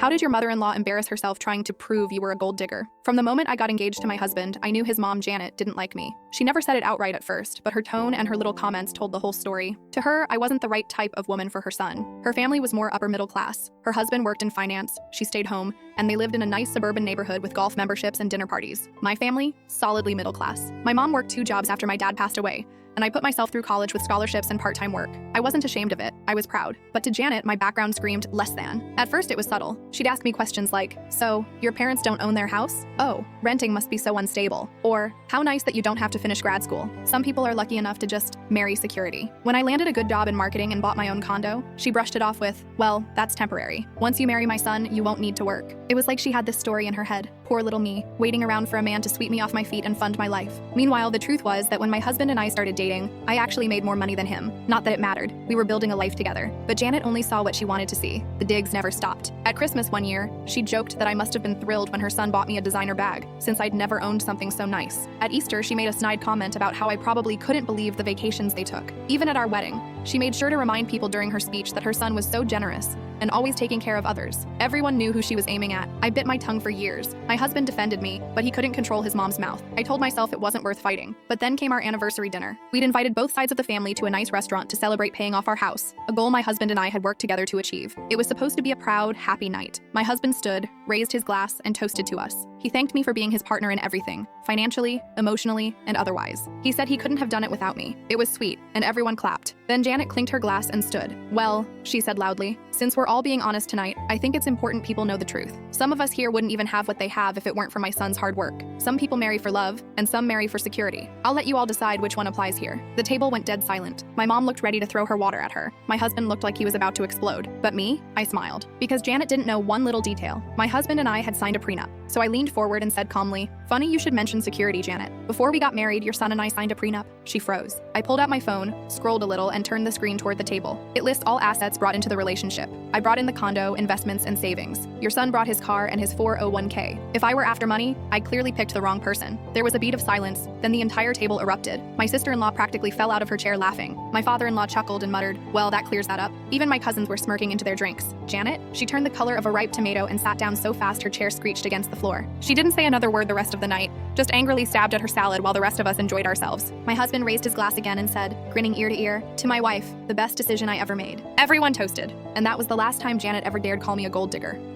How did your mother-in-law embarrass herself trying to prove you were a gold digger? From the moment I got engaged to my husband, I knew his mom, Janet, didn't like me. She never said it outright at first, but her tone and her little comments told the whole story. To her, I wasn't the right type of woman for her son. Her family was more upper middle class. Her husband worked in finance, she stayed home, and they lived in a nice suburban neighborhood with golf memberships and dinner parties. My family, solidly middle class. My mom worked 2 jobs after my dad passed away, and I put myself through college with scholarships and part-time work. I wasn't ashamed of it, I was proud. But to Janet, my background screamed less than. At first it was subtle. She'd ask me questions like, so, your parents don't own their house? Oh, renting must be so unstable. Or, how nice that you don't have to finish grad school. Some people are lucky enough to just marry security. When I landed a good job in marketing and bought my own condo, she brushed it off with, well, that's temporary. Once you marry my son, you won't need to work. It was like she had this story in her head, poor little me, waiting around for a man to sweep me off my feet and fund my life. Meanwhile, the truth was that when my husband and I started dating, I actually made more money than him. Not that it mattered. We were building a life together. But Janet only saw what she wanted to see. The digs never stopped. At Christmas one year, she joked that I must have been thrilled when her son bought me a designer bag, since I'd never owned something so nice. At Easter, she made a snide comment about how I probably couldn't believe the vacations they took. Even at our wedding, she made sure to remind people during her speech that her son was so generous and always taking care of others. Everyone knew who she was aiming at. I bit my tongue for years. My husband defended me, but he couldn't control his mom's mouth. I told myself it wasn't worth fighting. But then came our anniversary dinner. We'd invited both sides of the family to a nice restaurant to celebrate paying off our house, a goal my husband and I had worked together to achieve. It was supposed to be a proud, happy night. My husband stood, raised his glass, and toasted to us. He thanked me for being his partner in everything, financially, emotionally, and otherwise. He said he couldn't have done it without me. It was sweet, and everyone clapped. Then Janet clinked her glass and stood. Well, she said loudly, since we're all being honest tonight, I think it's important people know the truth. Some of us here wouldn't even have what they have if it weren't for my son's hard work. Some people marry for love, and some marry for security. I'll let you all decide which one applies here. The table went dead silent. My mom looked ready to throw her water at her. My husband looked like he was about to explode. But me, I smiled. Because Janet didn't know one little detail. My husband and I had signed a prenup. So I leaned forward and said calmly, funny you should mention security, Janet. Before we got married, your son and I signed a prenup. She froze. I pulled out my phone, scrolled a little, and turned the screen toward the table. It lists all assets brought into the relationship. I brought in the condo, investments, and savings. Your son brought his car and his 401k. If I were after money, I clearly picked the wrong person. There was a beat of silence, then the entire table erupted. My sister-in-law practically fell out of her chair laughing. My father-in-law chuckled and muttered, well, that clears that up. Even my cousins were smirking into their drinks. Janet? She turned the color of a ripe tomato and sat down so fast her chair screeched against the floor. She didn't say another word the rest of the night, just angrily stabbed at her salad while the rest of us enjoyed ourselves. My husband raised his glass again and said, grinning ear to ear, to my wife, the best decision I ever made. Everyone toasted, and that was the last time Janet ever dared call me a gold digger.